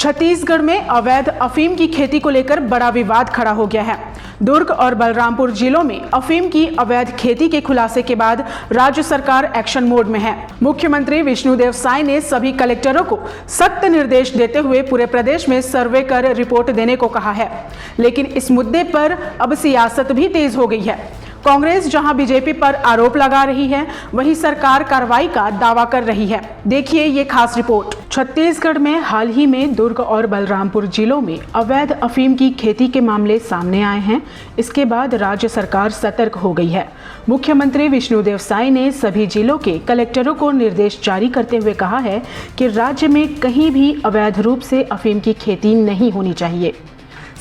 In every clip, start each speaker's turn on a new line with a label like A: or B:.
A: छत्तीसगढ़ में अवैध अफीम की खेती को लेकर बड़ा विवाद खड़ा हो गया है। दुर्ग और बलरामपुर जिलों में अफीम की अवैध खेती के खुलासे के बाद राज्य सरकार एक्शन मोड में है। मुख्यमंत्री विष्णुदेव साय ने सभी कलेक्टरों को सख्त निर्देश देते हुए पूरे प्रदेश में सर्वे कर रिपोर्ट देने को कहा है। लेकिन इस मुद्दे पर अब सियासत भी तेज हो गई है। कांग्रेस जहां बीजेपी पर आरोप लगा रही है, वहीं सरकार कार्रवाई का दावा कर रही है। देखिए ये खास रिपोर्ट। छत्तीसगढ़ में हाल ही में दुर्ग और बलरामपुर जिलों में अवैध अफीम की खेती के मामले सामने आए हैं। इसके बाद राज्य सरकार सतर्क हो गई है। मुख्यमंत्री विष्णुदेव साय ने सभी जिलों के कलेक्टरों को निर्देश जारी करते हुए कहा है कि राज्य में कहीं भी अवैध रूप से अफीम की खेती नहीं होनी चाहिए।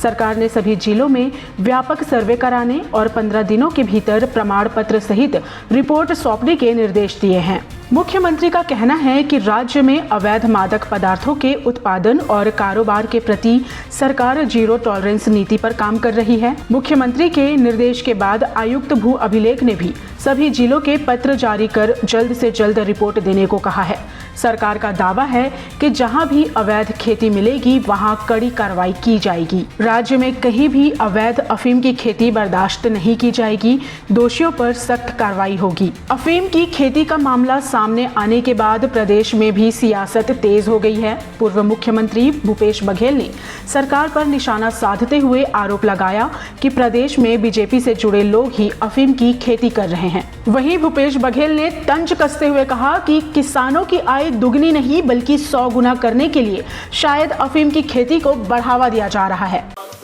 A: सरकार ने सभी जिलों में व्यापक सर्वे कराने और 15 दिनों के भीतर प्रमाण पत्र सहित रिपोर्ट सौंपने के निर्देश दिए हैं। मुख्यमंत्री का कहना है कि राज्य में अवैध मादक पदार्थों के उत्पादन और कारोबार के प्रति सरकार जीरो टॉलरेंस नीति पर काम कर रही है। मुख्यमंत्री के निर्देश के बाद आयुक्त भू अभिलेख ने भी सभी जिलों के पत्र जारी कर जल्द से जल्द रिपोर्ट देने को कहा है। सरकार का दावा है कि जहां भी अवैध खेती मिलेगी वहां कड़ी कार्रवाई की जाएगी। राज्य में कहीं भी अवैध अफीम की खेती बर्दाश्त नहीं की जाएगी। दोषियों पर सख्त कार्रवाई होगी। अफीम की खेती का मामला सामने आने के बाद प्रदेश में भी सियासत तेज हो गई है। पूर्व मुख्यमंत्री भूपेश बघेल ने सरकार पर निशाना साधते हुए आरोप लगाया कि प्रदेश में बीजेपी से जुड़े लोग ही अफीम की खेती कर रहे हैं। वहीं भूपेश बघेल ने तंज कसते हुए कहा कि किसानों की आय दुगनी नहीं बल्कि 100 गुना करने के लिए शायद अफीम की खेती को बढ़ावा दिया जा रहा है।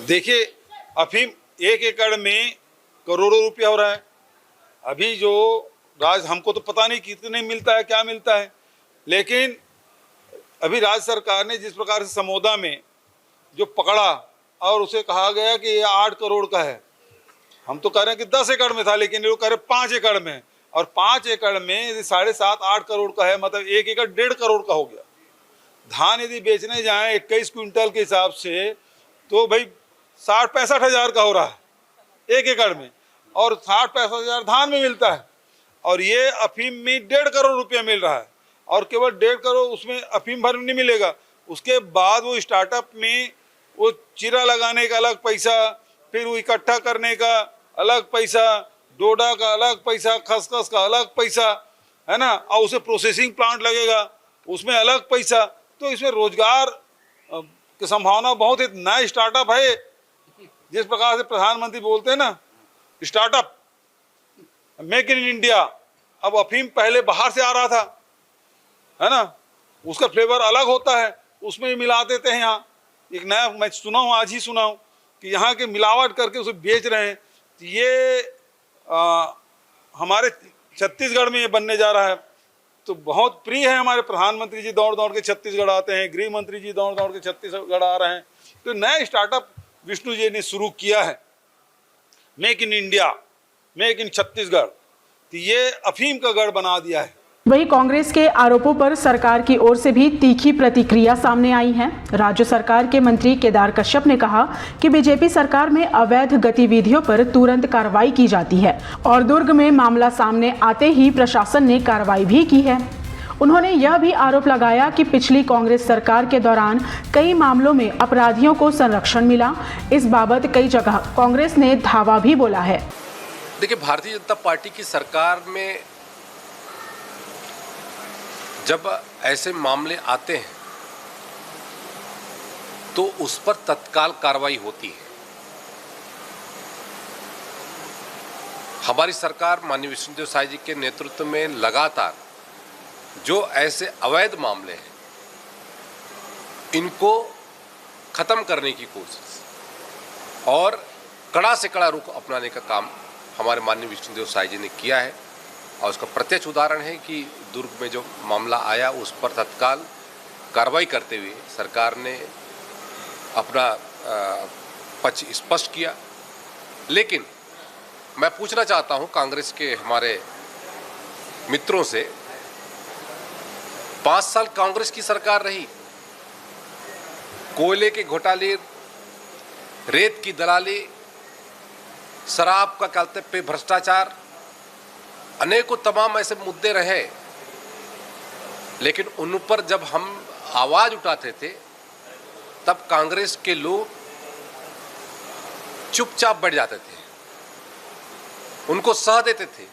B: देखिए, अफीम 1 एकड़ में करोड़ों रुपया हो रहा है। अभी जो हमको तो पता नहीं कितने मिलता है, क्या मिलता है, लेकिन अभी राज्य सरकार ने जिस प्रकार से समोदा में जो पकड़ा और उसे कहा गया कि ये 8 करोड़ का है। हम तो कह रहे हैं कि 10 एकड़ में था, लेकिन वो कह रहे 5 एकड़ में, और 5 एकड़ में यदि 7.5-8 करोड़ का है, मतलब 1 एकड़ 1.5 करोड़ का हो गया। धान यदि बेचने जाएं 21 क्विंटल के हिसाब से तो भाई 60-65 हज़ार का हो रहा है 1 एकड़ में, और 60-65 हज़ार धान में मिलता है, और ये अफीम में 1.5 करोड़ रुपया मिल रहा है। और केवल 1.5 करोड़ उसमें अफीम भर नहीं मिलेगा, उसके बाद वो स्टार्टअप में वो चिरा लगाने का अलग पैसा, फिर वो इकट्ठा करने का अलग पैसा, डोडा का अलग पैसा, खसखस का अलग पैसा, है ना, और उसे प्रोसेसिंग प्लांट लगेगा उसमें अलग पैसा। तो इसमें रोजगार की संभावना बहुत है। नया स्टार्टअप है, जिस प्रकार से प्रधानमंत्री बोलते हैं ना, स्टार्टअप मेक इन इंडिया। अब अफीम पहले बाहर से आ रहा था, है ना, उसका फ्लेवर अलग होता है, उसमें मिला देते हैं। यहाँ एक नया मैं सुना हूँ, आज ही सुना हूँ कि यहाँ के मिलावट करके उसे बेच रहे हैं। ये हमारे छत्तीसगढ़ में ये बनने जा रहा है। तो बहुत प्रिय है, हमारे प्रधानमंत्री जी दौड़ दौड़ के छत्तीसगढ़ आते हैं, गृह मंत्री जी दौड़ दौड़ के छत्तीसगढ़ आ रहे हैं। तो नया स्टार्टअप विष्णु जी ने शुरू किया है, make in India, make in Chhattisgarh. तो ये अफीम का गढ़ बना दिया है।
A: वहीं कांग्रेस के आरोपों पर सरकार की ओर से भी तीखी प्रतिक्रिया सामने आई है। राज्य सरकार के मंत्री केदार कश्यप ने कहा कि बीजेपी सरकार में अवैध गतिविधियों पर तुरंत कार्रवाई की जाती है और दुर्ग में मामला सामने आते ही प्रशासन ने कार्रवाई भी की है। उन्होंने यह भी आरोप लगाया कि पिछली कांग्रेस सरकार के दौरान कई मामलों में अपराधियों को संरक्षण मिला। इस बाबत कई जगह कांग्रेस ने धावा भी बोला है।
C: देखिए, भारतीय जनता पार्टी की सरकार में जब ऐसे मामले आते हैं तो उस पर तत्काल कार्रवाई होती है। हमारी सरकार माननीय विष्णुदेव साय जी के नेतृत्व में लगातार जो ऐसे अवैध मामले हैं इनको खत्म करने की कोशिश और कड़ा से कड़ा रुख अपनाने का काम हमारे माननीय विष्णुदेव साय जी ने किया है। और उसका प्रत्यक्ष उदाहरण है कि दुर्ग में जो मामला आया उस पर तत्काल कार्रवाई करते हुए सरकार ने अपना पक्ष स्पष्ट किया। लेकिन मैं पूछना चाहता हूं कांग्रेस के हमारे मित्रों से, 5 साल कांग्रेस की सरकार रही, कोयले के घोटाले, रेत की दलाली, शराब का कालते पे भ्रष्टाचार, अनेकों तमाम ऐसे मुद्दे रहे। लेकिन उन पर जब हम आवाज उठाते थे तब कांग्रेस के लोग चुपचाप बैठ जाते थे, उनको सह देते थे।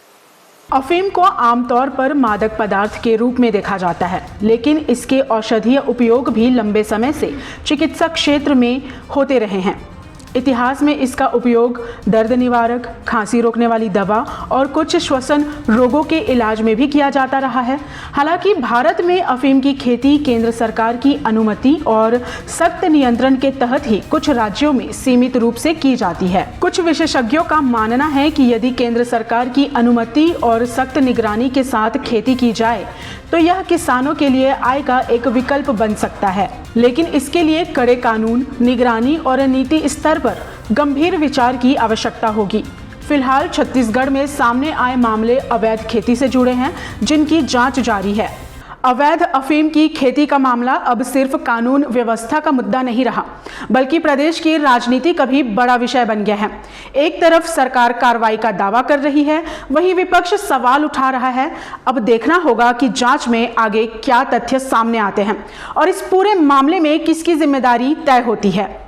A: अफीम को आमतौर पर मादक पदार्थ के रूप में देखा जाता है, लेकिन इसके औषधीय उपयोग भी लंबे समय से चिकित्सा क्षेत्र में होते रहे हैं। इतिहास में इसका उपयोग दर्द निवारक, खांसी रोकने वाली दवा और कुछ श्वसन रोगों के इलाज में भी किया जाता रहा है। हालांकि भारत में अफीम की खेती केंद्र सरकार की अनुमति और सख्त नियंत्रण के तहत ही कुछ राज्यों में सीमित रूप से की जाती है। कुछ विशेषज्ञों का मानना है कि यदि केंद्र सरकार की अनुमति और सख्त निगरानी के साथ खेती की जाए तो यह किसानों के लिए आय का एक विकल्प बन सकता है, लेकिन इसके लिए कड़े कानून, निगरानी और नीति स्तर पर गंभीर विचार की आवश्यकता होगी। फिलहाल छत्तीसगढ़ में सामने आए मामले अवैध खेती से जुड़े हैं, जिनकी जांच जारी है। अवैध अफीम की खेती का मामला अब सिर्फ कानून व्यवस्था का मुद्दा नहीं रहा, बल्कि प्रदेश की राजनीति का भी बड़ा विषय बन गया है। एक तरफ सरकार कार्रवाई का दावा कर रही है, वहीं विपक्ष सवाल उठा रहा है। अब देखना होगा कि जांच में आगे क्या तथ्य सामने आते हैं और इस पूरे मामले में किसकी जिम्मेदारी तय होती है।